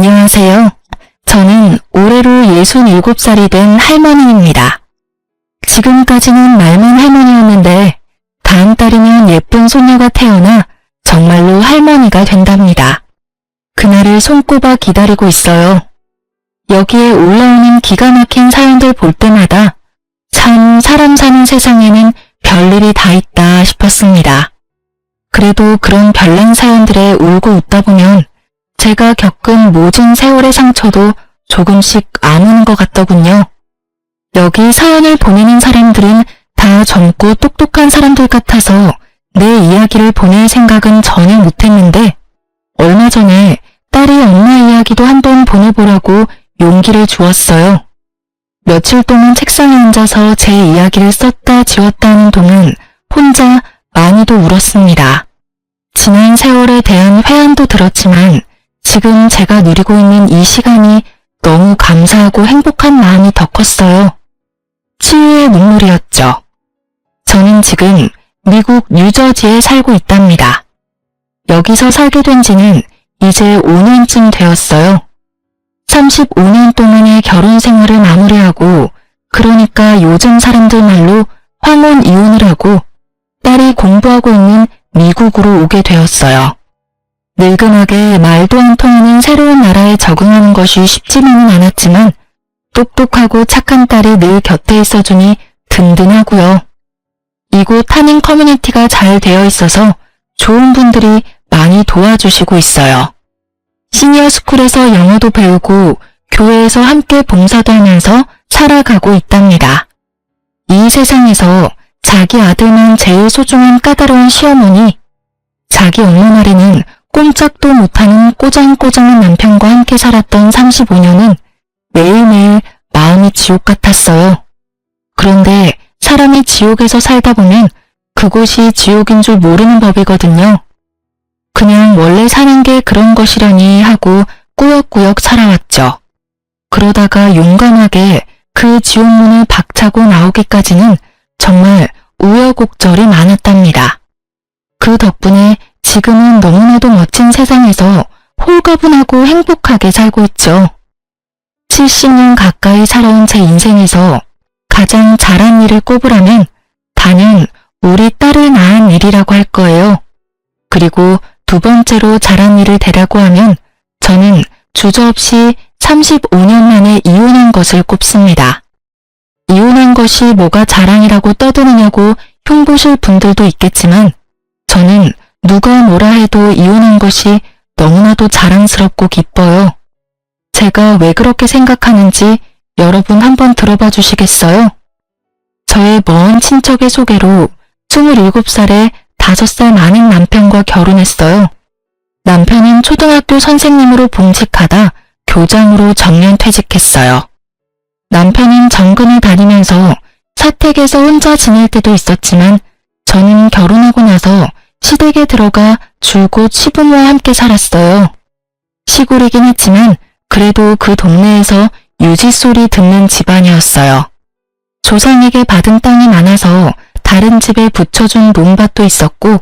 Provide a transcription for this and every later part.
안녕하세요. 저는 올해로 67살이 된 할머니입니다. 지금까지는 말만 할머니였는데 다음 달이면 예쁜 소녀가 태어나 정말로 할머니가 된답니다. 그날을 손꼽아 기다리고 있어요. 여기에 올라오는 기가 막힌 사연들 볼 때마다 참 사람 사는 세상에는 별일이 다 있다 싶었습니다. 그래도 그런 별난 사연들에 울고 웃다 보면 제가 겪은 모진 세월의 상처도 조금씩 아무는 것 같더군요. 여기 사연을 보내는 사람들은 다 젊고 똑똑한 사람들 같아서 내 이야기를 보낼 생각은 전혀 못했는데 얼마 전에 딸이 엄마 이야기도 한번 보내보라고 용기를 주었어요. 며칠 동안 책상에 앉아서 제 이야기를 썼다 지웠다 하는 동안 혼자 많이도 울었습니다. 지난 세월에 대한 회한도 들었지만 지금 제가 누리고 있는 이 시간이 너무 감사하고 행복한 마음이 더 컸어요. 치유의 눈물이었죠. 저는 지금 미국 뉴저지에 살고 있답니다. 여기서 살게 된 지는 이제 5년쯤 되었어요. 35년 동안의 결혼 생활을 마무리하고 그러니까 요즘 사람들 말로 황혼 이혼을 하고 딸이 공부하고 있는 미국으로 오게 되었어요. 늙은하게 말도 안 통하는 새로운 나라에 적응하는 것이 쉽지만은 않았지만 똑똑하고 착한 딸이 늘 곁에 있어주니 든든하고요. 이곳 타닝 커뮤니티가 잘 되어 있어서 좋은 분들이 많이 도와주시고 있어요. 시니어 스쿨에서 영어도 배우고 교회에서 함께 봉사도 하면서 살아가고 있답니다. 이 세상에서 자기 아들만 제일 소중한 까다로운 시어머니, 자기 엄마 말에는 꼼짝도 못하는 꼬장꼬장한 남편과 함께 살았던 35년은 매일매일 마음이 지옥 같았어요. 그런데 사람이 지옥에서 살다 보면 그곳이 지옥인 줄 모르는 법이거든요. 그냥 원래 사는 게 그런 것이라니 하고 꾸역꾸역 살아왔죠. 그러다가 용감하게 그 지옥문을 박차고 나오기까지는 정말 우여곡절이 많았답니다. 그 덕분에 지금은 너무나도 멋진 세상에서 홀가분하고 행복하게 살고 있죠. 70년 가까이 살아온 제 인생에서 가장 잘한 일을 꼽으라면 단연 우리 딸을 낳은 일이라고 할 거예요. 그리고 두 번째로 잘한 일을 대라고 하면 저는 주저없이 35년 만에 이혼한 것을 꼽습니다. 이혼한 것이 뭐가 자랑이라고 떠드느냐고 흉보실 분들도 있겠지만 저는 누가 뭐라 해도 이혼한 것이 너무나도 자랑스럽고 기뻐요. 제가 왜 그렇게 생각하는지 여러분 한번 들어봐 주시겠어요? 저의 먼 친척의 소개로 27살에 5살 많은 남편과 결혼했어요. 남편은 초등학교 선생님으로 봉직하다 교장으로 정년 퇴직했어요. 남편은 정근을 다니면서 사택에서 혼자 지낼 때도 있었지만 저는 결혼하고 나서 시댁에 들어가 줄곧 시부모와 함께 살았어요. 시골이긴 했지만 그래도 그 동네에서 유지소리 듣는 집안이었어요. 조상에게 받은 땅이 많아서 다른 집에 붙여준 논밭도 있었고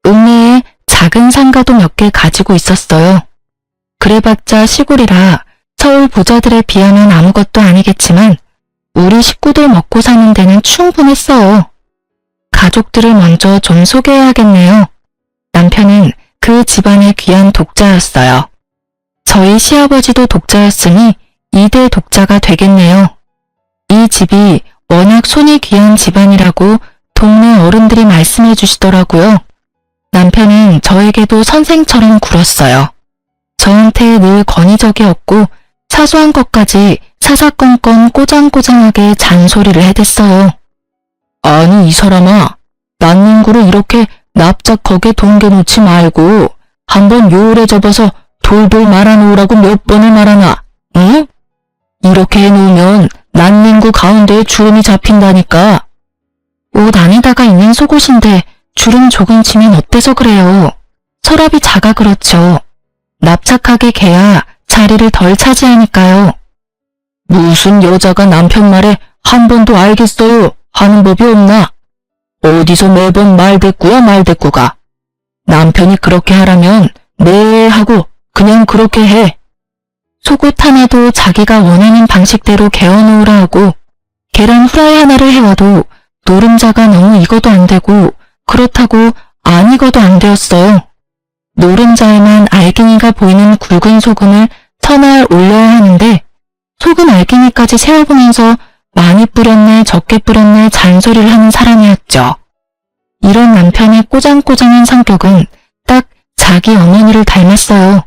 읍내에 작은 상가도 몇 개 가지고 있었어요. 그래봤자 시골이라 서울 부자들에 비하면 아무것도 아니겠지만 우리 식구들 먹고 사는 데는 충분했어요. 가족들을 먼저 좀 소개해야겠네요. 남편은 그 집안의 귀한 독자였어요. 저희 시아버지도 독자였으니 2대 독자가 되겠네요. 이 집이 워낙 손이 귀한 집안이라고 동네 어른들이 말씀해 주시더라고요. 남편은 저에게도 선생처럼 굴었어요. 저한테 늘 권위적이었고 사소한 것까지 사사건건 꼬장꼬장하게 잔소리를 해댔어요. 아니 이 사람아, 난닝구를 이렇게 납작하게 동겨놓지 말고 한번 요울에 접어서 돌돌 말아놓으라고 몇 번을 말하나, 응? 이렇게 해놓으면 난닝구 가운데에 주름이 잡힌다니까. 옷 안에다가 있는 속옷인데 주름 조금 치면 어때서 그래요? 서랍이 작아 그렇죠. 납작하게 개야 자리를 덜 차지하니까요. 무슨 여자가 남편 말에 한 번도 알겠어요 하는 법이 없나? 어디서 매번 말대꾸야 말대꾸가. 남편이 그렇게 하라면 네 하고 그냥 그렇게 해. 속옷 하나도 자기가 원하는 방식대로 개어놓으라 하고 계란 후라이 하나를 해와도 노른자가 너무 익어도 안 되고 그렇다고 안 익어도 안 되었어요. 노른자에만 알갱이가 보이는 굵은 소금을 서너 알 올려야 하는데 소금 알갱이까지 세어보면서 많이 뿌렸네 적게 뿌렸네 잔소리를 하는 사람이었죠. 이런 남편의 꼬장꼬장한 성격은 딱 자기 어머니를 닮았어요.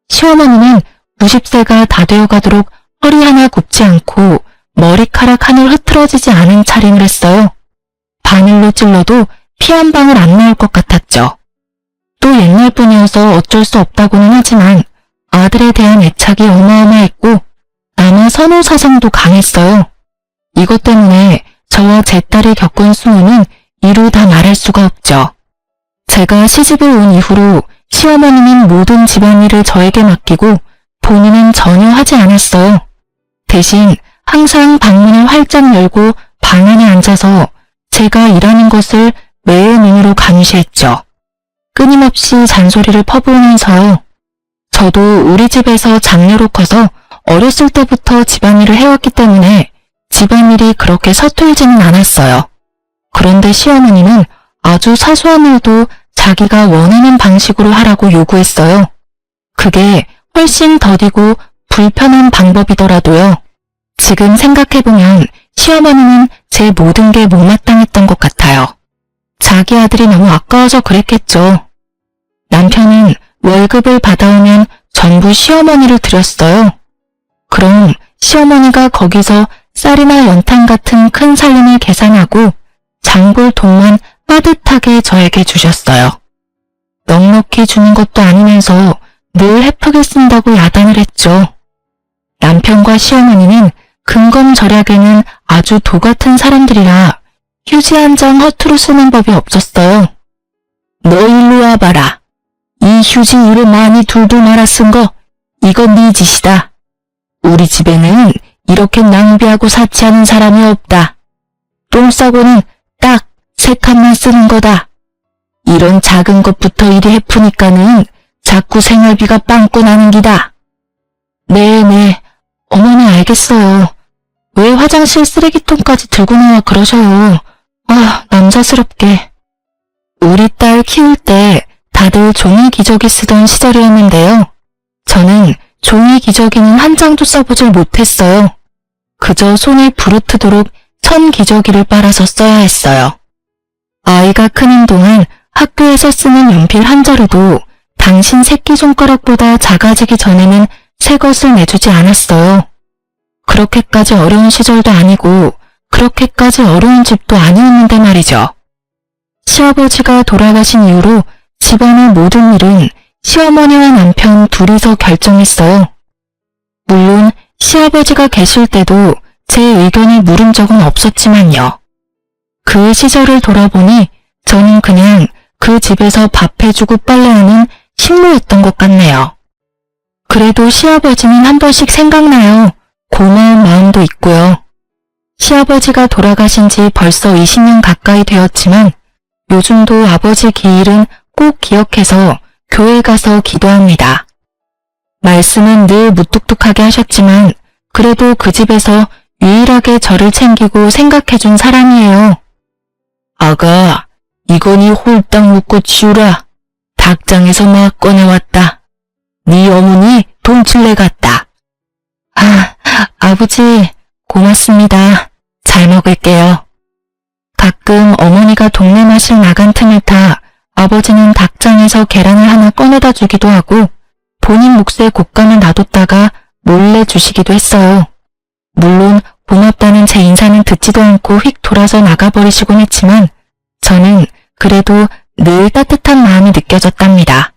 시어머니는 90세가 다 되어가도록 허리 하나 굽지 않고 머리카락 하늘 흐트러지지 않은 차림을 했어요. 바늘로 찔러도 피 한 방울 안 나올 것 같았죠. 또 옛날 분이어서 어쩔 수 없다고는 하지만 아들에 대한 애착이 어마어마했고 아마 선호 사상도 강했어요. 이것 때문에 저와 제 딸이 겪은 수모는 이루 다 말할 수가 없죠. 제가 시집을 온 이후로 시어머니는 모든 집안일을 저에게 맡기고 본인은 전혀 하지 않았어요. 대신 항상 방문을 활짝 열고 방 안에 앉아서 제가 일하는 것을 매의 눈으로 감시했죠. 끊임없이 잔소리를 퍼부으면서요. 저도 우리 집에서 장녀로 커서 어렸을 때부터 집안일을 해왔기 때문에 집안일이 그렇게 서툴지는 않았어요. 그런데 시어머니는 아주 사소한 일도 자기가 원하는 방식으로 하라고 요구했어요. 그게 훨씬 더디고 불편한 방법이더라도요. 지금 생각해보면 시어머니는 제 모든 게 못마땅했던 것 같아요. 자기 아들이 너무 아까워서 그랬겠죠. 남편은 월급을 받아오면 전부 시어머니를 드렸어요. 그럼 시어머니가 거기서 쌀이나 연탄 같은 큰 살림을 계산하고 장볼 돈만 빠듯하게 저에게 주셨어요. 넉넉히 주는 것도 아니면서 늘 헤프게 쓴다고 야단을 했죠. 남편과 시어머니는 근검절약에는 아주 도 같은 사람들이라 휴지 한 장 허투루 쓰는 법이 없었어요. 너 일로 와봐라. 이 휴지 이로 많이 둘둘 말아 쓴 거 이건 네 짓이다. 우리 집에는 이렇게 낭비하고 사치하는 사람이 없다. 똥 싸고는 딱 3칸만 쓰는 거다. 이런 작은 것부터 이리 해프니까는 자꾸 생활비가 빵꾸 나는 기다. 네네, 어머니 알겠어요. 왜 화장실 쓰레기통까지 들고 나와 그러셔요. 아, 남자스럽게. 우리 딸 키울 때 다들 종이 기저귀 쓰던 시절이었는데요. 저는 종이 기저귀는 한 장도 써보질 못했어요. 그저 손에 부르트도록 천 기저귀를 빨아서 써야 했어요. 아이가 크는 동안 학교에서 쓰는 연필 한 자루도 당신 새끼손가락보다 작아지기 전에는 새 것을 내주지 않았어요. 그렇게까지 어려운 시절도 아니고 그렇게까지 어려운 집도 아니었는데 말이죠. 시아버지가 돌아가신 이후로 집안의 모든 일은 시어머니와 남편 둘이서 결정했어요. 물론 시아버지가 계실 때도 제 의견을 물은 적은 없었지만요. 그 시절을 돌아보니 저는 그냥 그 집에서 밥 해주고 빨래하는 식모였던 것 같네요. 그래도 시아버지는 한 번씩 생각나요. 고마운 마음도 있고요. 시아버지가 돌아가신 지 벌써 20년 가까이 되었지만 요즘도 아버지 기일은 꼭 기억해서 교회 가서 기도합니다. 말씀은 늘 무뚝뚝하게 하셨지만 그래도 그 집에서 유일하게 저를 챙기고 생각해준 사람이에요. 아가, 이거니 홀딱 묶고 치우라. 닭장에서 막 꺼내왔다. 네 어머니 동칠래 같다. 아, 아버지, 고맙습니다. 잘 먹을게요. 가끔 어머니가 동네 마실 나간 틈을 타 아버지는 닭장에서 계란을 하나 꺼내다 주기도 하고 본인 몫의 곶감을 놔뒀다가 몰래 주시기도 했어요. 물론 고맙다는 제 인사는 듣지도 않고 휙 돌아서 나가버리시곤 했지만 저는 그래도 늘 따뜻한 마음이 느껴졌답니다.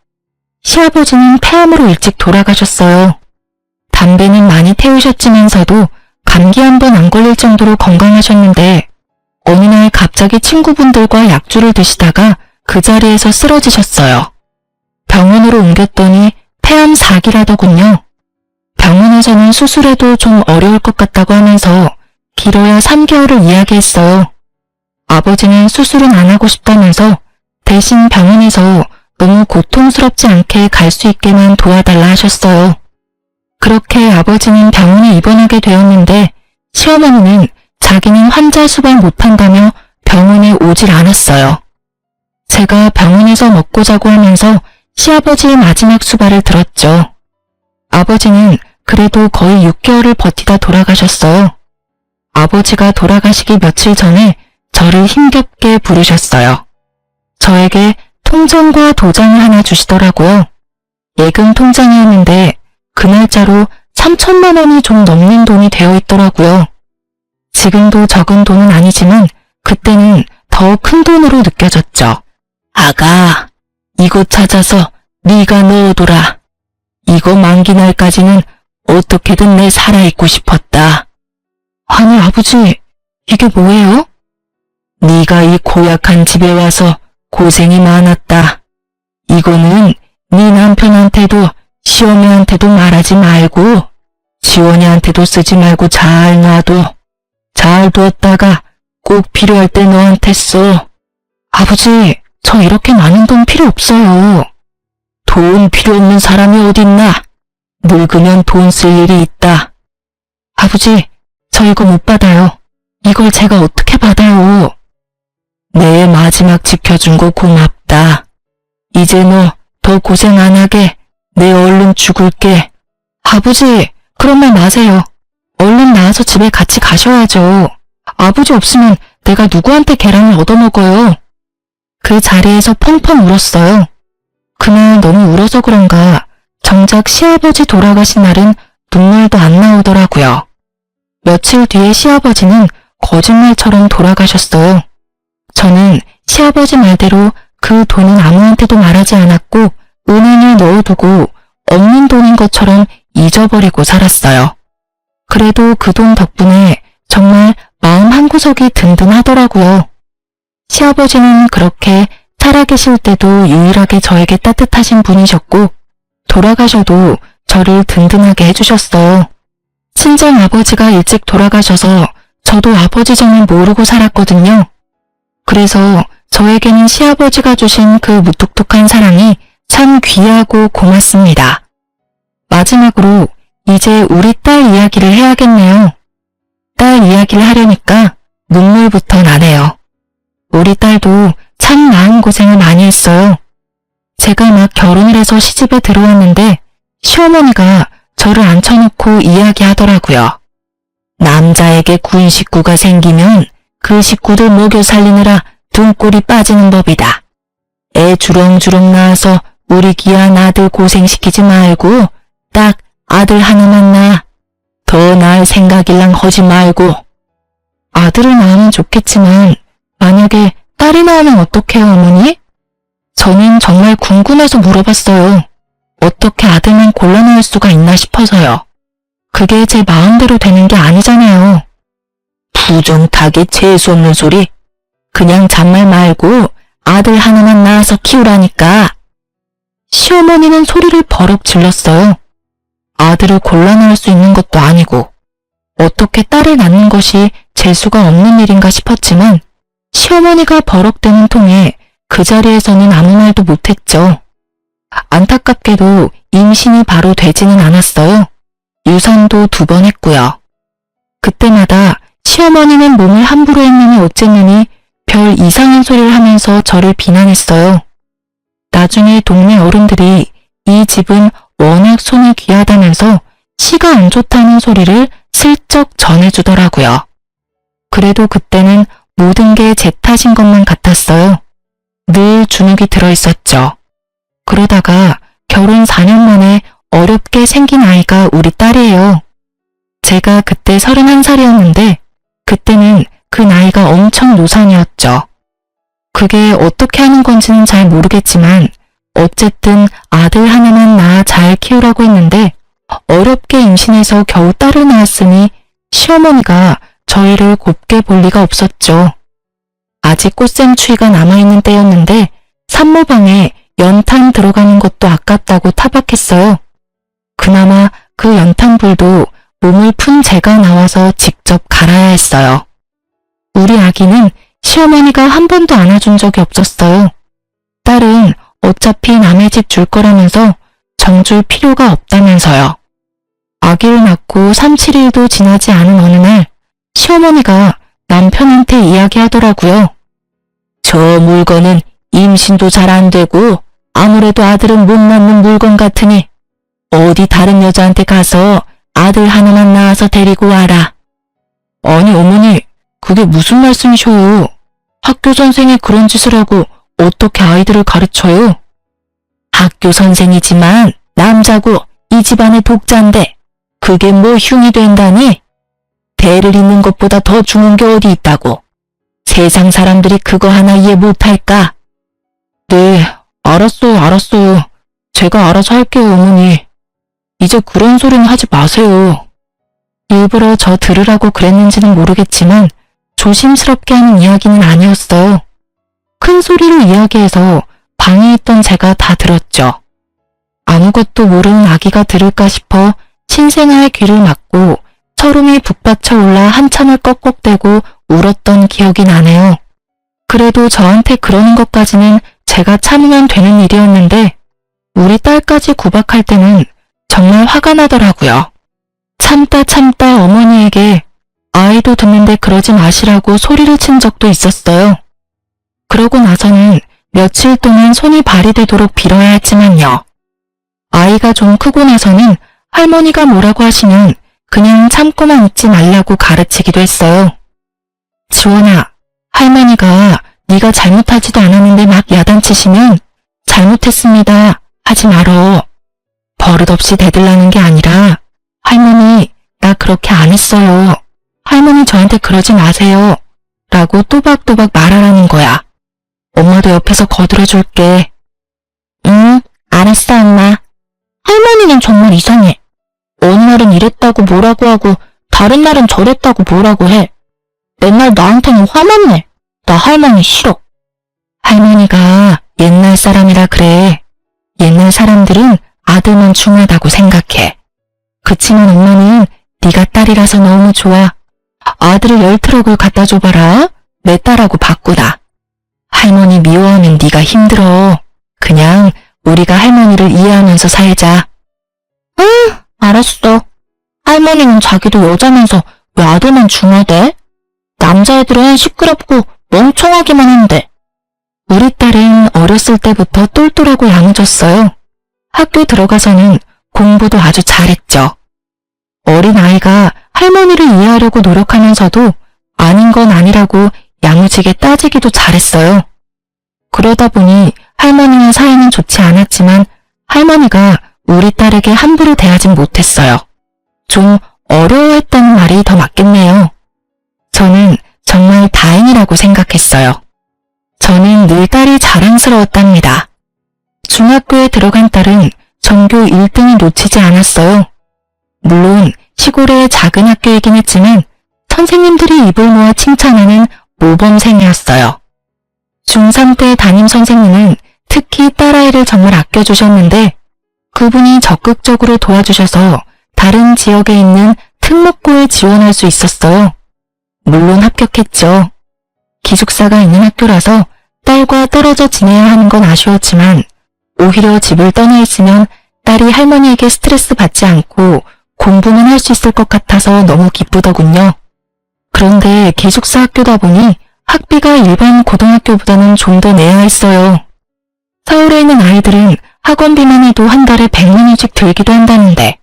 시아버지는 폐암으로 일찍 돌아가셨어요. 담배는 많이 태우셨지만서도 감기 한 번 안 걸릴 정도로 건강하셨는데 어느 날 갑자기 친구분들과 약주를 드시다가 그 자리에서 쓰러지셨어요. 병원으로 옮겼더니 폐암 4기라더군요. 병원에서는 수술해도 좀 어려울 것 같다고 하면서 길어야 3개월을 이야기했어요. 아버지는 수술은 안 하고 싶다면서 대신 병원에서 너무 고통스럽지 않게 갈 수 있게만 도와달라 하셨어요. 그렇게 아버지는 병원에 입원하게 되었는데 시어머니는 자기는 환자 수발 못한다며 병원에 오질 않았어요. 제가 병원에서 먹고 자고 하면서 시아버지의 마지막 수발을 들었죠. 아버지는 그래도 거의 6개월을 버티다 돌아가셨어요. 아버지가 돌아가시기 며칠 전에 저를 힘겹게 부르셨어요. 저에게 통장과 도장을 하나 주시더라고요. 예금 통장이었는데 그 날짜로 3천만 원이 좀 넘는 돈이 되어 있더라고요. 지금도 적은 돈은 아니지만 그때는 더 큰 돈으로 느껴졌죠. 아가, 이거 찾아서 네가 넣어둬라. 이거 만기 날까지는 어떻게든 내 살아있고 싶었다. 아니 아버지, 이게 뭐예요? 네가 이 고약한 집에 와서 고생이 많았다. 이거는 네 남편한테도 시어머니한테도 말하지 말고 지원이한테도 쓰지 말고 잘 놔둬. 잘 두었다가 꼭 필요할 때 너한테 써. 아버지, 저 이렇게 많은 돈 필요 없어요. 돈 필요 없는 사람이 어딨나? 늙으면 돈 쓸 일이 있다. 아버지, 저 이거 못 받아요. 이걸 제가 어떻게 받아요? 내 마지막 지켜준 거 고맙다. 이제 너 더 고생 안 하게 내 얼른 죽을게. 아버지, 그런 말 마세요. 얼른 나와서 집에 같이 가셔야죠. 아버지 없으면 내가 누구한테 계란을 얻어먹어요. 그 자리에서 펑펑 울었어요. 그날 너무 울어서 그런가 정작 시아버지 돌아가신 날은 눈물도 안 나오더라고요. 며칠 뒤에 시아버지는 거짓말처럼 돌아가셨어요. 저는 시아버지 말대로 그 돈은 아무한테도 말하지 않았고 은행에 넣어두고 없는 돈인 것처럼 잊어버리고 살았어요. 그래도 그 돈 덕분에 정말 마음 한구석이 든든하더라고요. 시아버지는 그렇게 살아계실 때도 유일하게 저에게 따뜻하신 분이셨고 돌아가셔도 저를 든든하게 해주셨어요. 친정 아버지가 일찍 돌아가셔서 저도 아버지 정을 모르고 살았거든요. 그래서 저에게는 시아버지가 주신 그 무뚝뚝한 사랑이 참 귀하고 고맙습니다. 마지막으로 이제 우리 딸 이야기를 해야겠네요. 딸 이야기를 하려니까 눈물부터 나네요. 우리 딸도 참 마음고생을 많이 했어요. 제가 막 결혼을 해서 시집에 들어왔는데 시어머니가 저를 앉혀놓고 이야기하더라고요. 남자에게 군 식구가 생기면 그 식구들 먹여 살리느라 등골이 빠지는 법이다. 애 주렁주렁 낳아서 우리 귀한 아들 고생시키지 말고 딱 아들 하나만 낳아. 더 낳을 생각일랑 하지 말고. 아들을 낳으면 좋겠지만 만약에 딸이 나오면 어떡해요, 어머니? 저는 정말 궁금해서 물어봤어요. 어떻게 아들만 골라놓을 수가 있나 싶어서요. 그게 제 마음대로 되는 게 아니잖아요. 부정타게 재수없는 소리. 그냥 잔말 말고 아들 하나만 낳아서 키우라니까. 시어머니는 소리를 버럭 질렀어요. 아들을 골라놓을 수 있는 것도 아니고 어떻게 딸을 낳는 것이 재수가 없는 일인가 싶었지만 시어머니가 버럭대는 통에 그 자리에서는 아무 말도 못했죠. 안타깝게도 임신이 바로 되지는 않았어요. 유산도 2번 했고요. 그때마다 시어머니는 몸을 함부로 했느니 어쨌느니 별 이상한 소리를 하면서 저를 비난했어요. 나중에 동네 어른들이 이 집은 워낙 손이 귀하다면서 시가 안 좋다는 소리를 슬쩍 전해주더라고요. 그래도 그때는 모든 게 제 탓인 것만 같았어요. 늘 주눅이 들어있었죠. 그러다가 결혼 4년 만에 어렵게 생긴 아이가 우리 딸이에요. 제가 그때 31살이었는데 그때는 그 나이가 엄청 노산이었죠. 그게 어떻게 하는 건지는 잘 모르겠지만 어쨌든 아들 하나만 낳아 잘 키우라고 했는데 어렵게 임신해서 겨우 딸을 낳았으니 시어머니가 저희를 곱게 볼 리가 없었죠. 아직 꽃샘추위가 남아있는 때였는데 산모방에 연탄 들어가는 것도 아깝다고 타박했어요. 그나마 그 연탄불도 몸을 푼 제가 나와서 직접 갈아야 했어요. 우리 아기는 시어머니가 한 번도 안아준 적이 없었어요. 딸은 어차피 남의 집 줄 거라면서 정줄 필요가 없다면서요. 아기를 낳고 3, 7일도 지나지 않은 어느 날 시어머니가 남편한테 이야기하더라고요. 저 물건은 임신도 잘 안 되고 아무래도 아들은 못 낳는 물건 같으니 어디 다른 여자한테 가서 아들 하나만 낳아서 데리고 와라. 아니 어머니, 그게 무슨 말씀이셔요? 학교 선생이 그런 짓을 하고 어떻게 아이들을 가르쳐요? 학교 선생이지만 남자고 이 집안의 독자인데 그게 뭐 흉이 된다니? 대를 잇는 것보다 더 중한 게 어디 있다고. 세상 사람들이 그거 하나 이해 못할까? 네, 알았어요. 제가 알아서 할게요, 어머니. 이제 그런 소리는 하지 마세요. 일부러 저 들으라고 그랬는지는 모르겠지만 조심스럽게 하는 이야기는 아니었어요. 큰 소리로 이야기해서 방에 있던 제가 다 들었죠. 아무것도 모르는 아기가 들을까 싶어 신생아의 귀를 막고 서름이 북받쳐 올라 한참을 꺽꺽대고 울었던 기억이 나네요. 그래도 저한테 그러는 것까지는 제가 참으면 되는 일이었는데 우리 딸까지 구박할 때는 정말 화가 나더라고요. 참다 어머니에게 아이도 듣는데 그러지 마시라고 소리를 친 적도 있었어요. 그러고 나서는 며칠 동안 손이 발이 되도록 빌어야 했지만요. 아이가 좀 크고 나서는 할머니가 뭐라고 하시면 그냥 참고만 있지 말라고 가르치기도 했어요. 지원아, 할머니가 네가 잘못하지도 않았는데 막 야단치시면 잘못했습니다 하지 말어. 버릇없이 대들라는 게 아니라 할머니, 나 그렇게 안 했어요. 할머니 저한테 그러지 마세요. 라고 또박또박 말하라는 거야. 엄마도 옆에서 거들어줄게. 응, 알았어 엄마. 할머니는 정말 이상해. 어느 날은 이랬다고 뭐라고 하고 다른 날은 저랬다고 뭐라고 해. 맨날 나한테는 화만 내. 나 할머니 싫어. 할머니가 옛날 사람이라 그래. 옛날 사람들은 아들만 중요하다고 생각해. 그치만 엄마는 네가 딸이라서 너무 좋아. 아들을 10트럭을 갖다 줘봐라. 내 딸하고 바꾸다. 할머니 미워하면 네가 힘들어. 그냥 우리가 할머니를 이해하면서 살자. 응, 알았어. 할머니는 자기도 여자면서 왜 아들만 중요하대? 남자애들은 시끄럽고 멍청하기만 한데. 우리 딸은 어렸을 때부터 똘똘하고 야무졌어요. 학교 들어가서는 공부도 아주 잘했죠. 어린아이가 할머니를 이해하려고 노력하면서도 아닌 건 아니라고 야무지게 따지기도 잘했어요. 그러다 보니 할머니와 사이는 좋지 않았지만 할머니가 우리 딸에게 함부로 대하진 못했어요. 좀 어려워했다는 말이 더 맞겠네요. 저는 정말 다행이라고 생각했어요. 저는 늘 딸이 자랑스러웠답니다. 중학교에 들어간 딸은 전교 1등을 놓치지 않았어요. 물론 시골의 작은 학교이긴 했지만 선생님들이 입을 모아 칭찬하는 모범생이었어요. 중3 때 담임 선생님은 특히 딸아이를 정말 아껴주셨는데 그분이 적극적으로 도와주셔서 다른 지역에 있는 특목고에 지원할 수 있었어요. 물론 합격했죠. 기숙사가 있는 학교라서 딸과 떨어져 지내야 하는 건 아쉬웠지만 오히려 집을 떠나 있으면 딸이 할머니에게 스트레스 받지 않고 공부만 할 수 있을 것 같아서 너무 기쁘더군요. 그런데 기숙사 학교다 보니 학비가 일반 고등학교보다는 좀 더 내야 했어요. 서울에 있는 아이들은 학원비만 해도 한 달에 100만 원씩 들기도 한다는데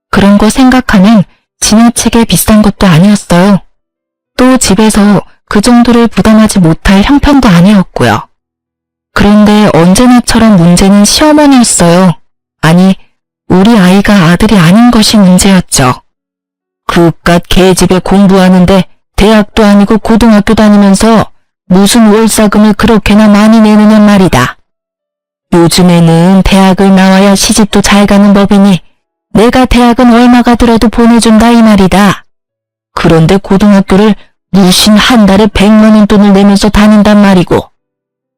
그런 거 생각하면 지나치게 비싼 것도 아니었어요. 또 집에서 그 정도를 부담하지 못할 형편도 아니었고요. 그런데 언제나처럼 문제는 시어머니였어요. 아니, 우리 아이가 아들이 아닌 것이 문제였죠. 그깟 개집에 공부하는데 대학도 아니고 고등학교 다니면서 무슨 월사금을 그렇게나 많이 내느냐 말이다. 요즘에는 대학을 나와야 시집도 잘 가는 법이니 내가 대학은 얼마가 들어도 보내준다 이 말이다. 그런데 고등학교를 무슨 한 달에 100만 원 돈을 내면서 다닌단 말이고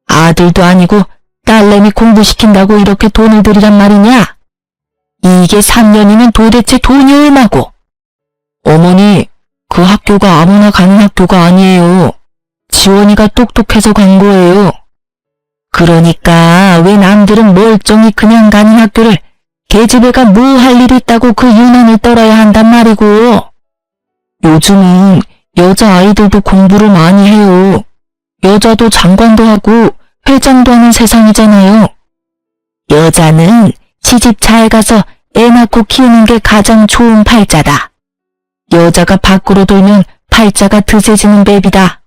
아들도 아니고 딸내미 공부시킨다고 이렇게 돈을 들이란 말이냐? 이게 3년이면 도대체 돈이 얼마고? 어머니, 그 학교가 아무나 가는 학교가 아니에요. 지원이가 똑똑해서 간 거예요. 그러니까 왜 남들은 멀쩡히 그냥 가는 학교를 계집애가 뭐 할 일 있다고 그 유난을 떨어야 한단 말이고. 요즘은 여자아이들도 공부를 많이 해요. 여자도 장관도 하고 회장도 하는 세상이잖아요. 여자는 시집 잘 가서 애 낳고 키우는 게 가장 좋은 팔자다. 여자가 밖으로 돌면 팔자가 드세지는 법이다.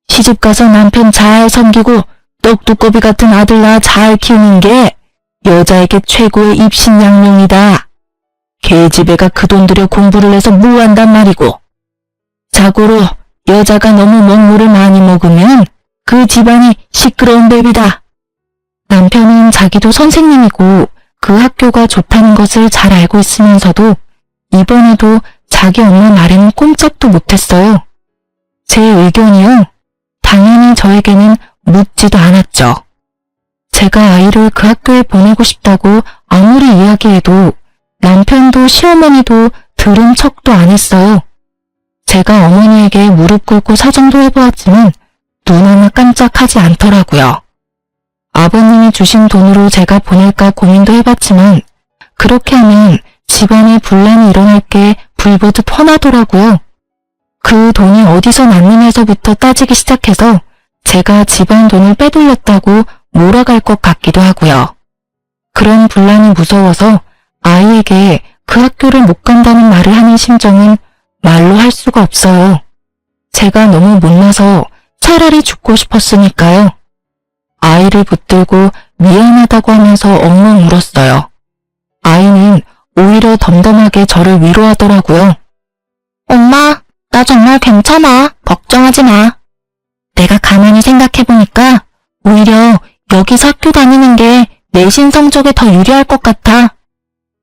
시집 가서 남편 잘 섬기고 떡두꺼비 같은 아들 낳아 잘 키우는 게 여자에게 최고의 입신양명이다. 계집애가 그 돈 들여 공부를 해서 뭐 한단 말이고. 자고로 여자가 너무 먹물을 많이 먹으면 그 집안이 시끄러운 법이다. 남편은 자기도 선생님이고 그 학교가 좋다는 것을 잘 알고 있으면서도 이번에도 자기 엄마 말에는 꼼짝도 못했어요. 제 의견이요? 당연히 저에게는 묻지도 않았죠. 제가 아이를 그 학교에 보내고 싶다고 아무리 이야기해도 남편도 시어머니도 들은 척도 안 했어요. 제가 어머니에게 무릎 꿇고 사정도 해보았지만 눈 하나 깜짝하지 않더라고요. 아버님이 주신 돈으로 제가 보낼까 고민도 해봤지만 그렇게 하면 집안에 분란이 일어날 게 불보듯 뻔하더라고요. 그 돈이 어디서 났느냐서부터 따지기 시작해서 제가 집안 돈을 빼돌렸다고 몰아갈 것 같기도 하고요. 그런 분란이 무서워서 아이에게 그 학교를 못 간다는 말을 하는 심정은 말로 할 수가 없어요. 제가 너무 못나서 차라리 죽고 싶었으니까요. 아이를 붙들고 미안하다고 하면서 엉엉 울었어요. 아이는 오히려 덤덤하게 저를 위로하더라고요. 엄마, 나 정말 괜찮아. 걱정하지 마. 내가 가만히 생각해보니까 오히려 여기서 학교 다니는 게 내신 성적에 더 유리할 것 같아.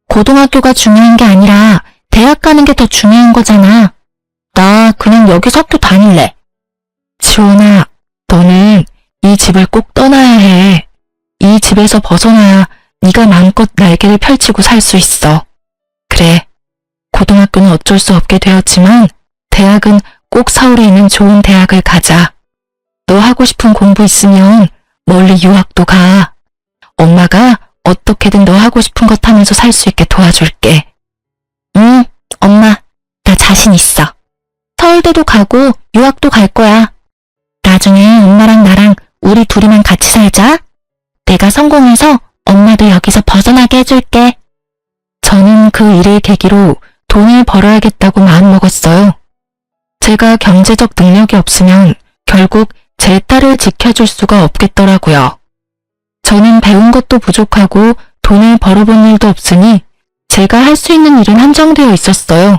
고등학교가 중요한 게 아니라 대학 가는 게 더 중요한 거잖아. 나 그냥 여기서 학교 다닐래. 지원아, 너는 이 집을 꼭 떠나야 해. 이 집에서 벗어나야 네가 마음껏 날개를 펼치고 살 수 있어. 그래, 고등학교는 어쩔 수 없게 되었지만 대학은 꼭 서울에 있는 좋은 대학을 가자. 너 하고 싶은 공부 있으면 멀리 유학도 가. 엄마가 어떻게든 너 하고 싶은 것 하면서 살 수 있게 도와줄게. 응, 엄마, 나 자신 있어. 서울대도 가고 유학도 갈 거야. 나중에 엄마랑 나랑 우리 둘이만 같이 살자. 내가 성공해서 엄마도 여기서 벗어나게 해줄게. 저는 그 일을 계기로 돈을 벌어야겠다고 마음먹었어요. 제가 경제적 능력이 없으면 결국 제 딸을 지켜줄 수가 없겠더라고요. 저는 배운 것도 부족하고 돈을 벌어본 일도 없으니 제가 할 수 있는 일은 한정되어 있었어요.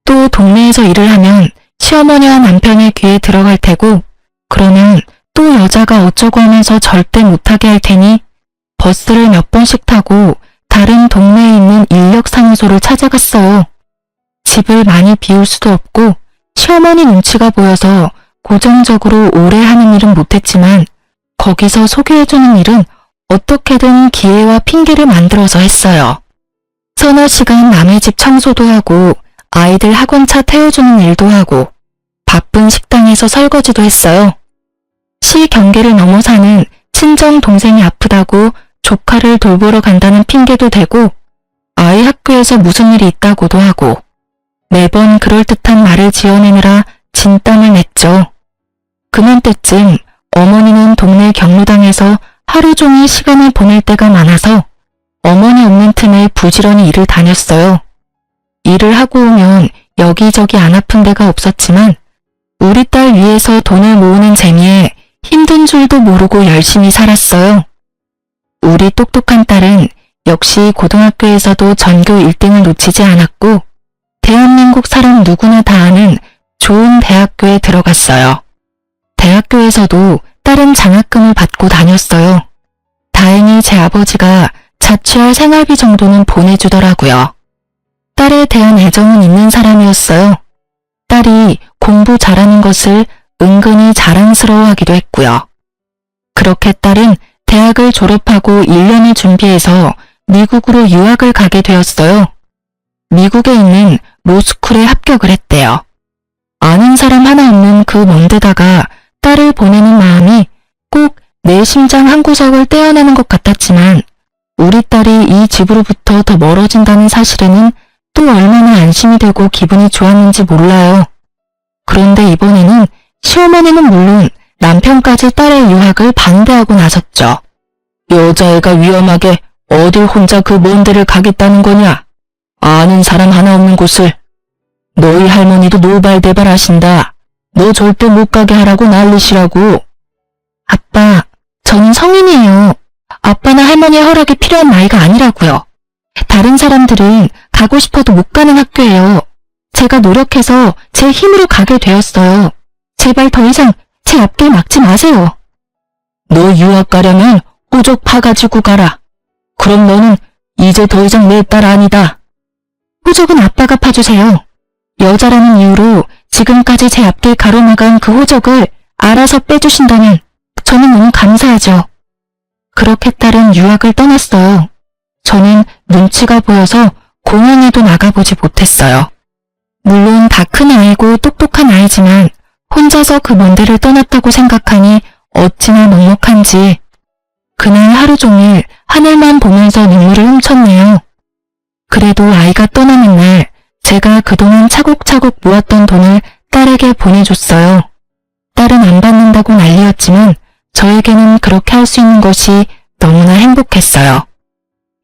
또 동네에서 일을 하면 시어머니와 남편의 귀에 들어갈 테고 그러면 또 여자가 어쩌고 하면서 절대 못하게 할 테니 버스를 몇 번씩 타고 다른 동네에 있는 인력사무소를 찾아갔어요. 집을 많이 비울 수도 없고 시어머니 눈치가 보여서 고정적으로 오래 하는 일은 못했지만 거기서 소개해주는 일은 어떻게든 기회와 핑계를 만들어서 했어요. 서너 시간 남의 집 청소도 하고 아이들 학원차 태워주는 일도 하고 바쁜 식당에서 설거지도 했어요. 시 경계를 넘어 사는 친정 동생이 아프다고 조카를 돌보러 간다는 핑계도 대고 아이 학교에서 무슨 일이 있다고도 하고 매번 그럴듯한 말을 지어내느라 진땀을 냈죠. 그맘때쯤 어머니는 동네 경로당에서 하루 종일 시간을 보낼 때가 많아서 어머니 없는 틈에 부지런히 일을 다녔어요. 일을 하고 오면 여기저기 안 아픈 데가 없었지만 우리 딸 위해서 돈을 모으는 재미에 힘든 줄도 모르고 열심히 살았어요. 우리 똑똑한 딸은 역시 고등학교에서도 전교 1등을 놓치지 않았고 대한민국 사람 누구나 다 아는 좋은 대학교에 들어갔어요. 대학교에서도 딸은 장학금을 받고 다녔어요. 다행히 제 아버지가 자취할 생활비 정도는 보내주더라고요. 딸에 대한 애정은 있는 사람이었어요. 딸이 공부 잘하는 것을 은근히 자랑스러워하기도 했고요. 그렇게 딸은 대학을 졸업하고 1년을 준비해서 미국으로 유학을 가게 되었어요. 미국에 있는 로스쿨에 합격을 했대요. 아는 사람 하나 없는 그 먼 데다가 딸을 보내는 마음이 꼭 내 심장 한 구석을 떼어내는 것 같았지만 우리 딸이 이 집으로부터 더 멀어진다는 사실에는 또 얼마나 안심이 되고 기분이 좋았는지 몰라요. 그런데 이번에는 시어머니는 물론 남편까지 딸의 유학을 반대하고 나섰죠. 여자애가 위험하게 어딜 혼자 그 먼 데를 가겠다는 거냐? 아는 사람 하나 없는 곳을. 너희 할머니도 노발대발 하신다. 너 절대 못 가게 하라고 난리시라고. 아빠, 저는 성인이에요. 아빠나 할머니의 허락이 필요한 나이가 아니라고요. 다른 사람들은 가고 싶어도 못 가는 학교예요. 제가 노력해서 제 힘으로 가게 되었어요. 제발 더 이상 제 앞길 막지 마세요. 너 유학 가려면 호적 파가지고 가라. 그럼 너는 이제 더 이상 내 딸 아니다. 호적은 아빠가 파주세요. 여자라는 이유로 지금까지 제 앞길 가로막은 그 호적을 알아서 빼주신다면 저는 너무 감사하죠. 그렇게 딸은 유학을 떠났어요. 저는 눈치가 보여서 공연에도 나가보지 못했어요. 물론 다 큰 아이고 똑똑한 아이지만 혼자서 그 먼 데를 떠났다고 생각하니 어찌나 먹먹한지 그날 하루 종일 하늘만 보면서 눈물을 훔쳤네요. 그래도 아이가 떠나는 날 제가 그동안 차곡차곡 모았던 돈을 딸에게 보내줬어요. 딸은 안 받는다고 난리였지만 저에게는 그렇게 할 수 있는 것이 너무나 행복했어요.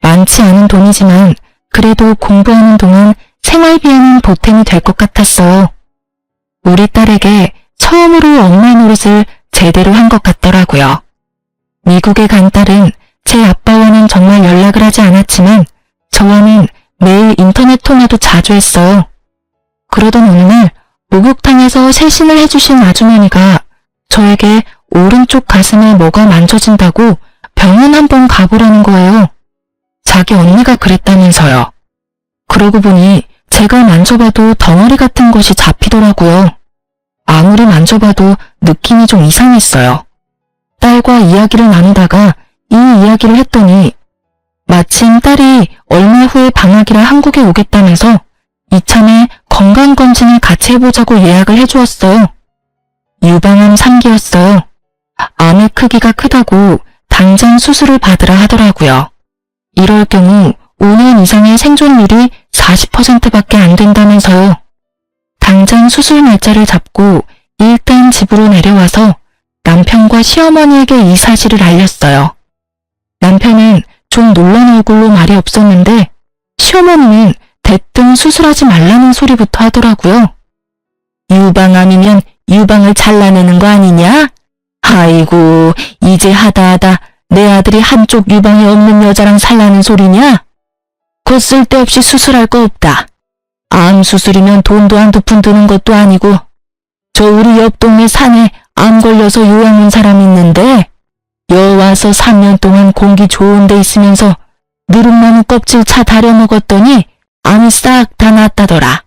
많지 않은 돈이지만 그래도 공부하는 동안 생활비에는 보탬이 될 것 같았어요. 우리 딸에게 처음으로 엄마 노릇을 제대로 한 것 같더라고요. 미국에 간 딸은 제 아빠와는 정말 연락을 하지 않았지만 저와는 매일 인터넷 통화도 자주 했어요. 그러던 어느 날 목욕탕에서 세신을 해주신 아주머니가 저에게 오른쪽 가슴에 뭐가 만져진다고 병원 한번 가보라는 거예요. 자기 언니가 그랬다면서요. 그러고 보니 제가 만져봐도 덩어리 같은 것이 잡히더라고요. 아무리 만져봐도 느낌이 좀 이상했어요. 딸과 이야기를 나누다가 이 이야기를 했더니 마침 딸이 얼마 후에 방학이라 한국에 오겠다면서 이참에 건강검진을 같이 해보자고 예약을 해주었어요. 유방암 3기였어요. 암의 크기가 크다고 당장 수술을 받으라 하더라고요. 이럴 경우 5년 이상의 생존율이 40%밖에 안 된다면서요. 당장 수술 날짜를 잡고 일단 집으로 내려와서 남편과 시어머니에게 이 사실을 알렸어요. 남편은 좀 놀란 얼굴로 말이 없었는데 시어머니는 대뜸 수술하지 말라는 소리부터 하더라고요. 유방암이면 유방을 잘라내는 거 아니냐? 아이고, 이제 하다하다 내 아들이 한쪽 유방이 없는 여자랑 살라는 소리냐? 곧 쓸데없이 수술할 거 없다. 암 수술이면 돈도 한두 푼 드는 것도 아니고 저 우리 옆 동네 산에 암 걸려서 요양 온 사람 있는데 여 와서 3년 동안 공기 좋은 데 있으면서 누룩나무 껍질 차 다려 먹었더니 암이 싹 다 낫다더라.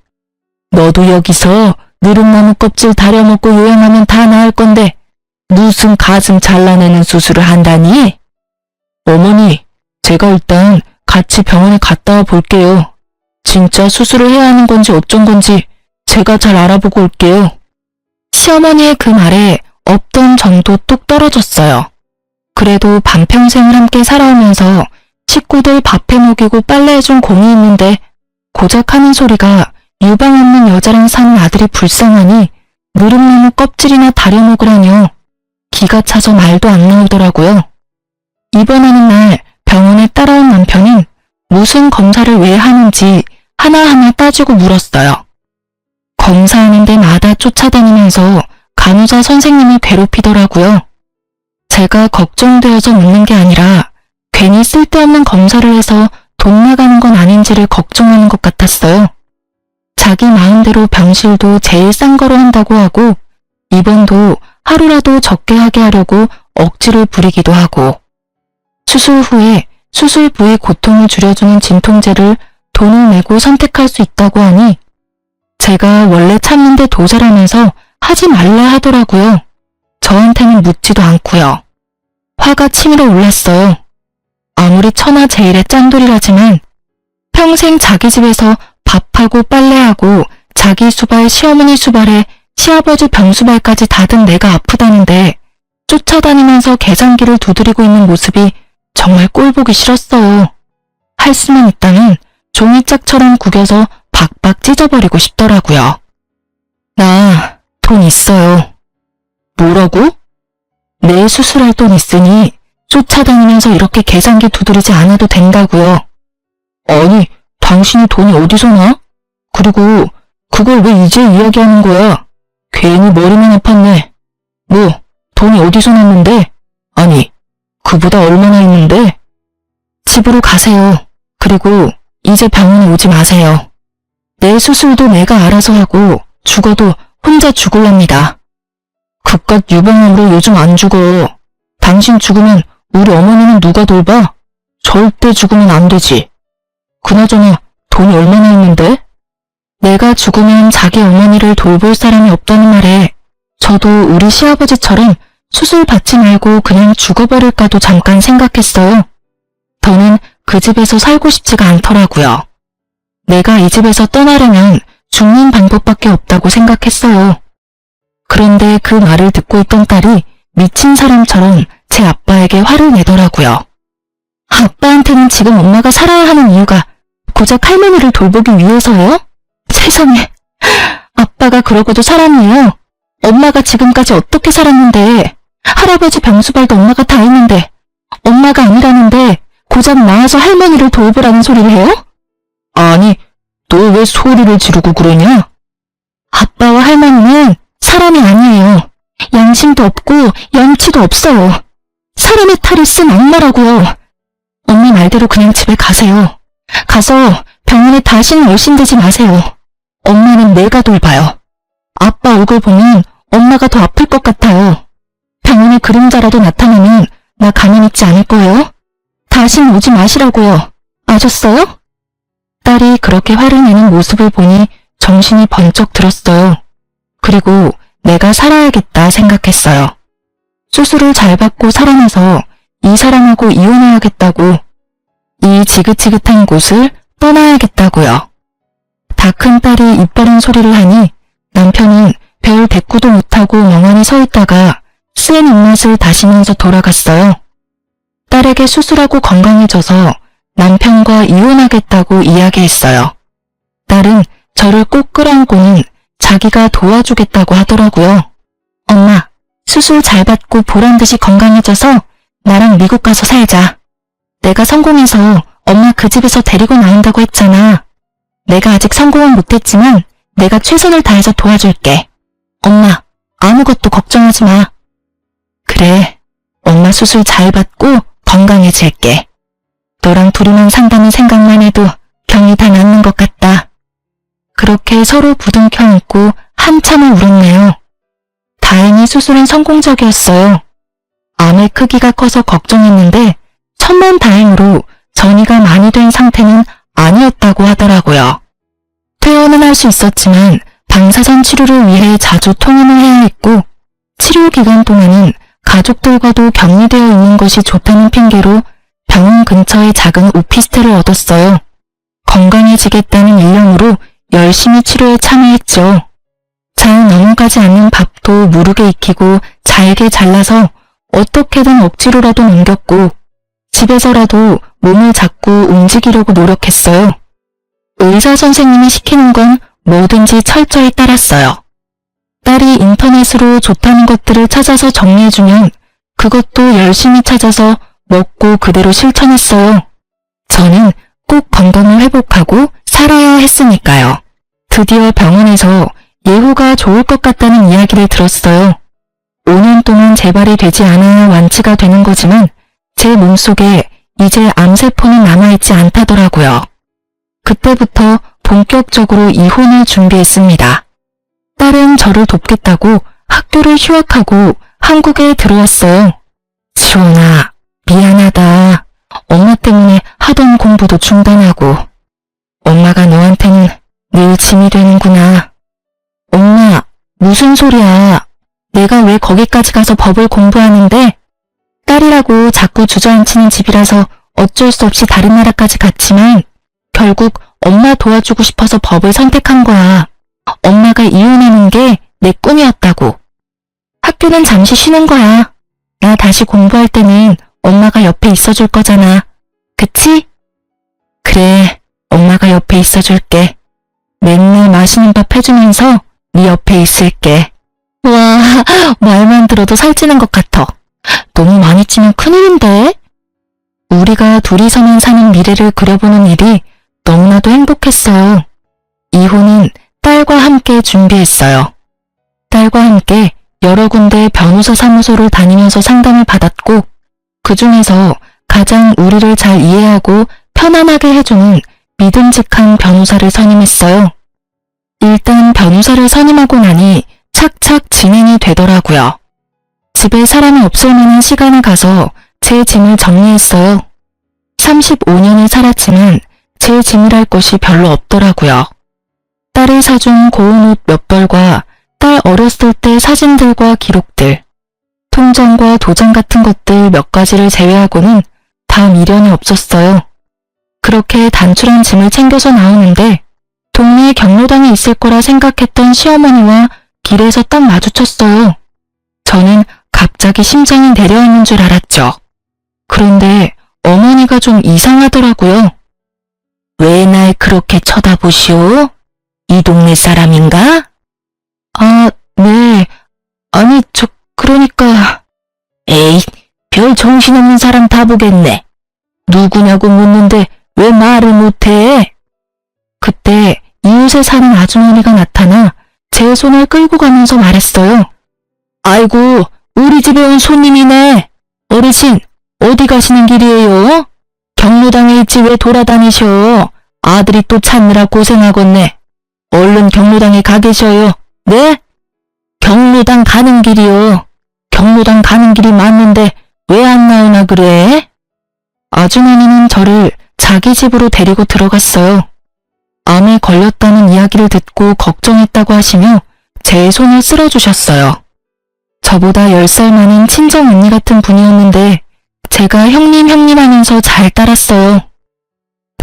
너도 여기서 누룩나무 껍질 다려 먹고 요양하면 다 나을 건데 무슨 가슴 잘라내는 수술을 한다니? 어머니, 제가 일단 같이 병원에 갔다 와 볼게요. 진짜 수술을 해야 하는 건지 어쩐 건지 제가 잘 알아보고 올게요. 시어머니의 그 말에 없던 정도 뚝 떨어졌어요. 그래도 반평생을 함께 살아오면서 식구들 밥해 먹이고 빨래해준 공이 있는데 고작 하는 소리가 유방 없는 여자랑 사는 아들이 불쌍하니 누룩나무 껍질이나 다려 먹으라뇨. 기가 차서 말도 안 나오더라고요. 입원하는 날 병원에 따라온 남편은 무슨 검사를 왜 하는지 하나하나 따지고 물었어요. 검사하는 데마다 쫓아다니면서 간호사 선생님을 괴롭히더라고요. 제가 걱정되어서 묻는 게 아니라 괜히 쓸데없는 검사를 해서 돈 나가는 건 아닌지를 걱정하는 것 같았어요. 자기 마음대로 병실도 제일 싼 거로 한다고 하고 입원도 하루라도 적게 하게 하려고 억지를 부리기도 하고 수술 후에 수술 부위 고통을 줄여주는 진통제를 돈을 내고 선택할 수 있다고 하니 제가 원래 참는데 도살하면서 하지 말라 하더라고요. 저한테는 묻지도 않고요. 화가 치밀어 올랐어요. 아무리 천하제일의 짠돌이라지만 평생 자기 집에서 밥하고 빨래하고 자기 수발 시어머니 수발에 시아버지 병수발까지 다 든 내가 아프다는데 쫓아다니면서 계산기를 두드리고 있는 모습이 정말 꼴 보기 싫었어요. 할 수만 있다면 종이짝처럼 구겨서 박박 찢어버리고 싶더라고요. 나 돈 있어요. 뭐라고? 내 수술할 돈 있으니 쫓아다니면서 이렇게 계산기 두드리지 않아도 된다고요. 아니, 당신이 돈이 어디서 나? 그리고 그걸 왜 이제 이야기하는 거야? 괜히 머리만 아팠네. 뭐, 돈이 어디서 났는데? 아니, 그보다 얼마나 있는데? 집으로 가세요. 그리고 이제 병원에 오지 마세요. 내 수술도 내가 알아서 하고 죽어도 혼자 죽을랍니다. 그깟 유방암으로 요즘 안 죽어. 당신 죽으면 우리 어머니는 누가 돌봐? 절대 죽으면 안 되지. 그나저나 돈이 얼마나 있는데? 내가 죽으면 자기 어머니를 돌볼 사람이 없다는 말에 저도 우리 시아버지처럼 수술 받지 말고 그냥 죽어버릴까도 잠깐 생각했어요. 더는 그 집에서 살고 싶지가 않더라고요. 내가 이 집에서 떠나려면 죽는 방법밖에 없다고 생각했어요. 그런데 그 말을 듣고 있던 딸이 미친 사람처럼 제 아빠에게 화를 내더라고요. 아빠한테는 지금 엄마가 살아야 하는 이유가 고작 할머니를 돌보기 위해서요? 세상에, 아빠가 그러고도 사람이에요. 엄마가 지금까지 어떻게 살았는데, 할아버지 병수발도 엄마가 다 했는데, 엄마가 아니라는데 고작 나와서 할머니를 돌보라는 소리를 해요? 아니, 너 왜 소리를 지르고 그러냐? 아빠와 할머니는 사람이 아니에요. 양심도 없고 염치도 없어요. 사람의 탈을 쓴 악마라고요. 엄마 말대로 그냥 집에 가세요. 가서 병원에 다시는 얼씬대지 마세요. 엄마는 내가 돌봐요. 아빠 얼굴 보면 엄마가 더 아플 것 같아요. 병원에 그림자라도 나타나면 나 가만히 있지 않을 거예요. 다시는 오지 마시라고요. 아셨어요? 딸이 그렇게 화를 내는 모습을 보니 정신이 번쩍 들었어요. 그리고 내가 살아야겠다 생각했어요. 수술을 잘 받고 살아나서 이 사람하고 이혼해야겠다고, 이 지긋지긋한 곳을 떠나야겠다고요. 다 큰 딸이 입버린 소리를 하니 남편은 별 대꾸도 못하고 멍하니 서 있다가 쓴 입맛을 다시면서 돌아갔어요. 딸에게 수술하고 건강해져서 남편과 이혼하겠다고 이야기했어요. 딸은 저를 꼭 끌어안고는 자기가 도와주겠다고 하더라고요. 엄마, 수술 잘 받고 보란듯이 건강해져서 나랑 미국 가서 살자. 내가 성공해서 엄마 그 집에서 데리고 나온다고 했잖아. 내가 아직 성공은 못했지만 내가 최선을 다해서 도와줄게. 엄마, 아무것도 걱정하지 마. 그래, 엄마 수술 잘 받고 건강해질게. 너랑 둘이만 산다는 생각만 해도 병이 다 낫는 것 같다. 그렇게 서로 부둥켜 안고 한참을 울었네요. 다행히 수술은 성공적이었어요. 암의 크기가 커서 걱정했는데 천만다행으로 전이가 많이 된 상태는 아니었다고 하더라고요. 퇴원은 할 수 있었지만 방사선 치료를 위해 자주 통원을 해야 했고, 치료 기간 동안은 가족들과도 격리되어 있는 것이 좋다는 핑계로 병원 근처에 작은 오피스텔을 얻었어요. 건강해지겠다는 일념으로 열심히 치료에 참여했죠. 잘 넘어가지 않는 밥도 무르게 익히고 잘게 잘라서 어떻게든 억지로라도 넘겼고, 집에서라도 몸을 자꾸 움직이려고 노력했어요. 의사 선생님이 시키는 건 뭐든지 철저히 따랐어요. 딸이 인터넷으로 좋다는 것들을 찾아서 정리해주면 그것도 열심히 찾아서 먹고 그대로 실천했어요. 저는 꼭 건강을 회복하고 살아야 했으니까요. 드디어 병원에서 예후가 좋을 것 같다는 이야기를 들었어요. 5년 동안 재발이 되지 않아야 완치가 되는 거지만 제 몸속에 이제 암세포는 남아있지 않다더라고요. 그때부터 본격적으로 이혼을 준비했습니다. 딸은 저를 돕겠다고 학교를 휴학하고 한국에 들어왔어요. 지원아, 미안하다. 엄마 때문에 하던 공부도 중단하고. 엄마가 너한테는 늘 짐이 되는구나. 엄마, 무슨 소리야. 내가 왜 거기까지 가서 법을 공부하는데? 딸이라고 자꾸 주저앉히는 집이라서 어쩔 수 없이 다른 나라까지 갔지만 결국 엄마 도와주고 싶어서 법을 선택한 거야. 엄마가 이혼하는 게 내 꿈이었다고. 학교는 잠시 쉬는 거야. 나 다시 공부할 때는 엄마가 옆에 있어줄 거잖아. 그치? 그래, 엄마가 옆에 있어줄게. 맨날 맛있는 밥 해주면서 네 옆에 있을게. 와, 말만 들어도 살찌는 것 같아. 너무 많이 찌면 큰일인데? 우리가 둘이서만 사는 미래를 그려보는 일이 너무나도 행복했어요. 이혼은 딸과 함께 준비했어요. 딸과 함께 여러 군데 변호사 사무소를 다니면서 상담을 받았고, 그 중에서 가장 우리를 잘 이해하고 편안하게 해주는 믿음직한 변호사를 선임했어요. 일단 변호사를 선임하고 나니 착착 진행이 되더라고요. 집에 사람이 없을 만한 시간에 가서 제 짐을 정리했어요. 35년을 살았지만 제 짐이랄 것이 별로 없더라고요. 딸이 사준 고운 옷 몇 벌과 딸 어렸을 때 사진들과 기록들, 통장과 도장 같은 것들 몇 가지를 제외하고는 다 미련이 없었어요. 그렇게 단출한 짐을 챙겨서 나오는데 동네 경로당에 있을 거라 생각했던 시어머니와 길에서 딱 마주쳤어요. 저는 갑자기 심장이 내려앉는 줄 알았죠. 그런데 어머니가 좀 이상하더라고요. 왜 날 그렇게 쳐다보시오? 이 동네 사람인가? 아, 네. 아니, 그러니까. 에이, 별 정신없는 사람 다 보겠네. 누구냐고 묻는데 왜 말을 못해? 그때 이웃에 사는 아주머니가 나타나 제 손을 끌고 가면서 말했어요. 아이고, 우리 집에 온 손님이네. 어르신, 어디 가시는 길이에요? 경로당에 있지 왜 돌아다니셔? 아들이 또 찾느라 고생하겠네. 얼른 경로당에 가 계셔요. 네? 경로당 가는 길이요. 경로당 가는 길이 맞는데 왜 안 나오나 그래? 아주머니는 저를 자기 집으로 데리고 들어갔어요. 암에 걸렸다는 이야기를 듣고 걱정했다고 하시며 제 손을 쓸어주셨어요. 저보다 10살 많은 친정 언니 같은 분이었는데 제가 형님 하면서 잘 따랐어요.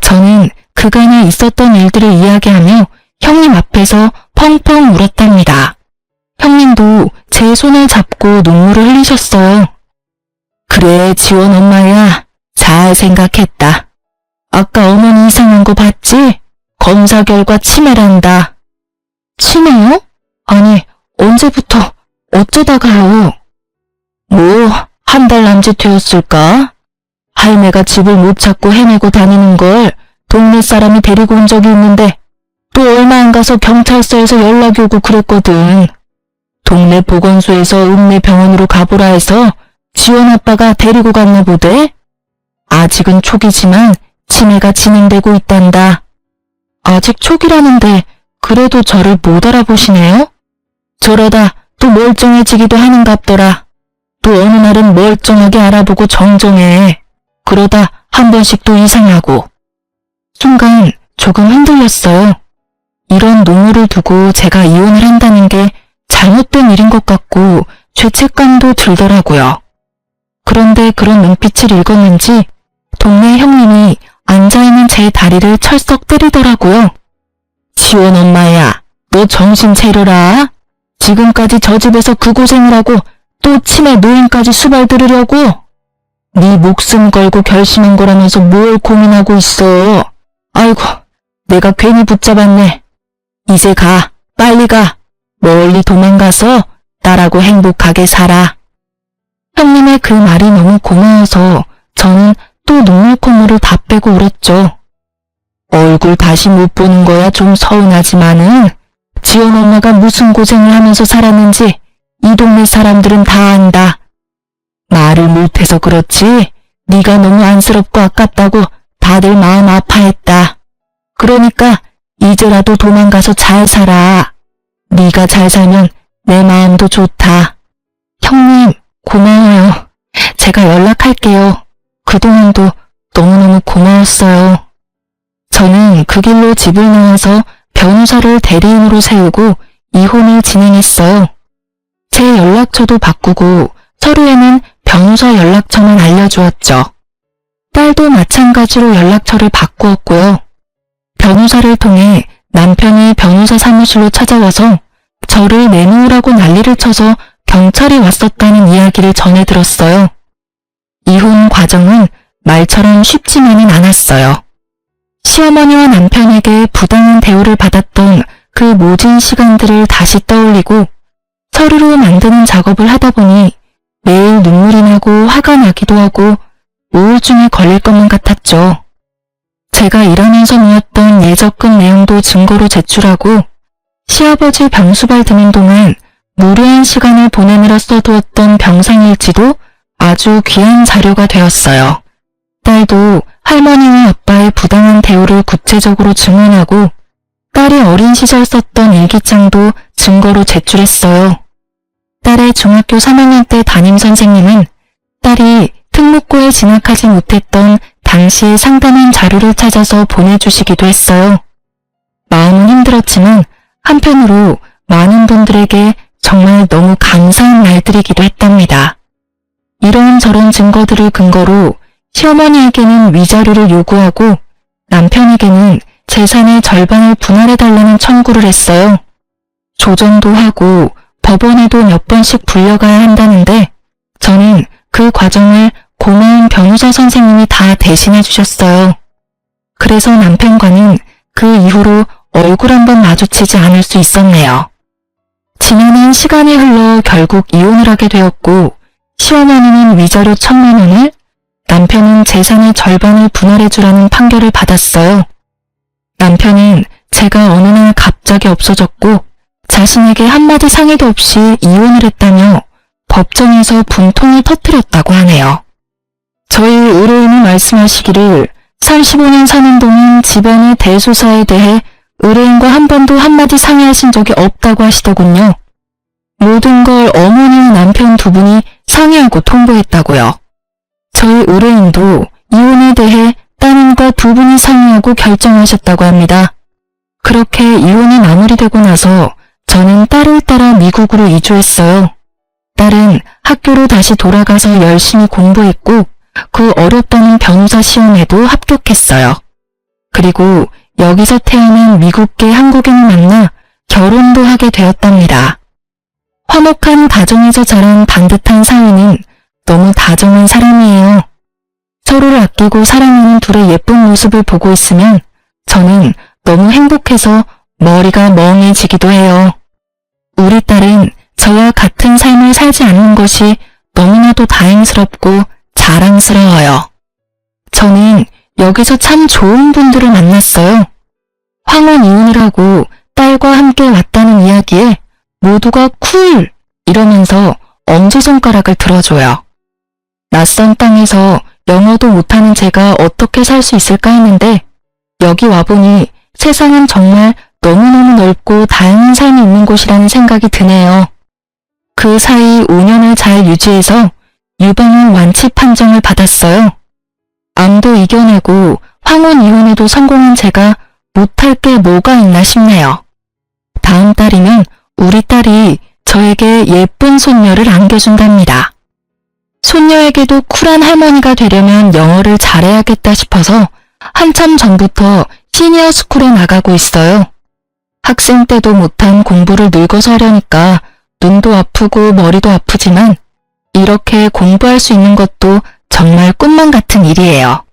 저는 그간에 있었던 일들을 이야기하며 형님 앞에서 펑펑 울었답니다. 형님도 제 손을 잡고 눈물을 흘리셨어요. 그래, 지원 엄마야. 잘 생각했다. 아까 어머니 이상한 거 봤지? 검사 결과 치매란다. 치매요? 아니, 언제부터, 어쩌다가요? 뭐, 한 달 남짓 되었을까? 할매가 집을 못 찾고 헤매고 다니는 걸 동네 사람이 데리고 온 적이 있는데 또 얼마 안 가서 경찰서에서 연락이 오고 그랬거든. 동네 보건소에서 읍내 병원으로 가보라 해서 지원 아빠가 데리고 갔나 보대? 아직은 초기지만 치매가 진행되고 있단다. 아직 초기라는데 그래도 저를 못 알아보시네요? 저러다 또 멀쩡해지기도 하는갑더라. 또 어느 날은 멀쩡하게 알아보고 정정해. 그러다 한 번씩 또 이상하고. 순간 조금 흔들렸어요. 이런 노후를 두고 제가 이혼을 한다는 게 잘못된 일인 것 같고 죄책감도 들더라고요. 그런데 그런 눈빛을 읽었는지 동네 형님이 앉아있는 제 다리를 철썩 때리더라고요. 지원 엄마야, 너 정신 차려라. 지금까지 저 집에서 그 고생을 하고 또 치매 노인까지 수발 들으려고? 네 목숨 걸고 결심한 거라면서 뭘 고민하고 있어. 아이고, 내가 괜히 붙잡았네. 이제 가, 빨리 가. 멀리 도망가서 나라고 행복하게 살아. 형님의 그 말이 너무 고마워서 저는 또 눈물 콧물을 다 빼고 울었죠. 얼굴 다시 못 보는 거야 좀 서운하지만은 지원 엄마가 무슨 고생을 하면서 살았는지 이 동네 사람들은 다 안다. 말을 못해서 그렇지 네가 너무 안쓰럽고 아깝다고 다들 마음 아파했다. 그러니까 이제라도 도망가서 잘 살아. 네가 잘 살면 내 마음도 좋다. 형님, 고마워요. 제가 연락할게요. 그동안도 너무너무 고마웠어요. 저는 그 길로 집을 나와서 변호사를 대리인으로 세우고 이혼을 진행했어요. 제 연락처도 바꾸고 서류에는 변호사 연락처만 알려주었죠. 딸도 마찬가지로 연락처를 바꾸었고요. 변호사를 통해 남편이 변호사 사무실로 찾아와서 저를 내놓으라고 난리를 쳐서 경찰이 왔었다는 이야기를 전해 들었어요. 이혼 과정은 말처럼 쉽지만은 않았어요. 시어머니와 남편에게 부당한 대우를 받았던 그 모진 시간들을 다시 떠올리고 서류로 만드는 작업을 하다 보니 매일 눈물이 나고 화가 나기도 하고 우울증에 걸릴 것만 같았죠. 제가 일하면서 모았던 예적금 내용도 증거로 제출하고 시아버지 병수발 드는 동안 무료한 시간을 보내느라 써두었던 병상일지도 아주 귀한 자료가 되었어요. 딸도 할머니와 아빠의 부당한 대우를 구체적으로 증언하고 딸이 어린 시절 썼던 일기장도 증거로 제출했어요. 딸의 중학교 3학년 때 담임선생님은 딸이 특목고에 진학하지 못했던 당시의 상담한 자료를 찾아서 보내주시기도 했어요. 마음은 힘들었지만 한편으로 많은 분들에게 정말 너무 감사한 말들이기도 했답니다. 이런저런 증거들을 근거로 시어머니에게는 위자료를 요구하고 남편에게는 재산의 절반을 분할해달라는 청구를 했어요. 조정도 하고 법원에도 몇 번씩 불려가야 한다는데 저는 그 과정을 고마운 변호사 선생님이 다 대신해 주셨어요. 그래서 남편과는 그 이후로 얼굴 한번 마주치지 않을 수 있었네요. 지나는 시간이 흘러 결국 이혼을 하게 되었고 시어머니는 위자료 1,000만 원을, 남편은 재산의 절반을 분할해 주라는 판결을 받았어요. 남편은 제가 어느 날 갑자기 없어졌고 자신에게 한마디 상의도 없이 이혼을 했다며 법정에서 분통을 터뜨렸다고 하네요. 저희 의뢰인이 말씀하시기를 35년 사는 동안 집안의 대소사에 대해 의뢰인과 한 번도 한마디 상의하신 적이 없다고 하시더군요. 모든 걸 어머니와 남편 두 분이 상의하고 통보했다고요. 저희 의뢰인도 이혼에 대해 따님과 두 분이 상의하고 결정하셨다고 합니다. 그렇게 이혼이 마무리되고 나서 저는 딸을 따라 미국으로 이주했어요. 딸은 학교로 다시 돌아가서 열심히 공부했고 그 어렵다는 변호사 시험에도 합격했어요. 그리고 여기서 태어난 미국계 한국인을 만나 결혼도 하게 되었답니다. 화목한 가정에서 자란 반듯한 사위는 너무 다정한 사람이에요. 서로를 아끼고 사랑하는 둘의 예쁜 모습을 보고 있으면 저는 너무 행복해서 머리가 멍해지기도 해요. 우리 딸은 저와 같은 삶을 살지 않는 것이 너무나도 다행스럽고 자랑스러워요. 저는 여기서 참 좋은 분들을 만났어요. 황혼 이혼을 하고 딸과 함께 왔다는 이야기에 모두가 쿨! 이러면서 엄지손가락을 들어줘요. 낯선 땅에서 영어도 못하는 제가 어떻게 살 수 있을까 했는데 여기 와보니 세상은 정말 너무너무 넓고 다양한 삶이 있는 곳이라는 생각이 드네요. 그 사이 5년을 잘 유지해서 유방암 완치 판정을 받았어요. 암도 이겨내고 황혼 이혼에도 성공한 제가 못할 게 뭐가 있나 싶네요. 다음 달이면 우리 딸이 저에게 예쁜 손녀를 안겨준답니다. 손녀에게도 쿨한 할머니가 되려면 영어를 잘해야겠다 싶어서 한참 전부터 시니어 스쿨에 나가고 있어요. 학생 때도 못한 공부를 늙어서 하려니까 눈도 아프고 머리도 아프지만 이렇게 공부할 수 있는 것도 정말 꿈만 같은 일이에요.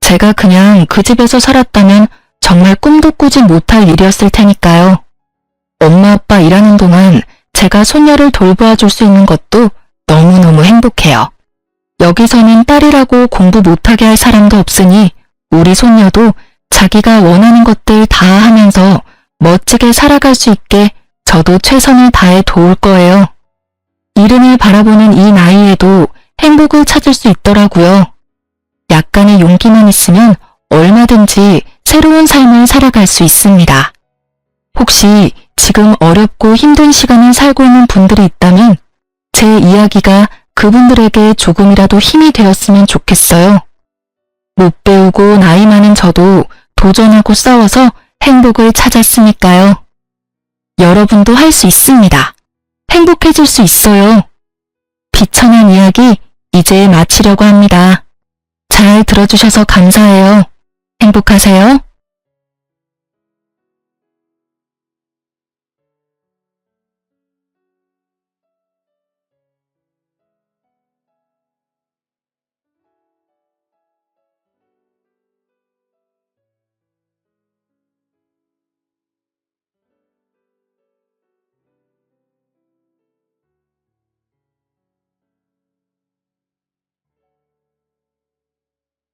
제가 그냥 그 집에서 살았다면 정말 꿈도 꾸지 못할 일이었을 테니까요. 엄마 아빠 일하는 동안 제가 손녀를 돌보아 줄 수 있는 것도 너무너무 행복해요. 여기서는 딸이라고 공부 못하게 할 사람도 없으니 우리 손녀도 자기가 원하는 것들 다 하면서 멋지게 살아갈 수 있게 저도 최선을 다해 도울 거예요. 이른을 바라보는 이 나이에도 행복을 찾을 수 있더라고요. 약간의 용기만 있으면 얼마든지 새로운 삶을 살아갈 수 있습니다. 혹시 지금 어렵고 힘든 시간을 살고 있는 분들이 있다면 제 이야기가 그분들에게 조금이라도 힘이 되었으면 좋겠어요. 못 배우고 나이 많은 저도 도전하고 싸워서 행복을 찾았으니까요. 여러분도 할 수 있습니다. 행복해질 수 있어요. 비천한 이야기 이제 마치려고 합니다. 잘 들어주셔서 감사해요. 행복하세요.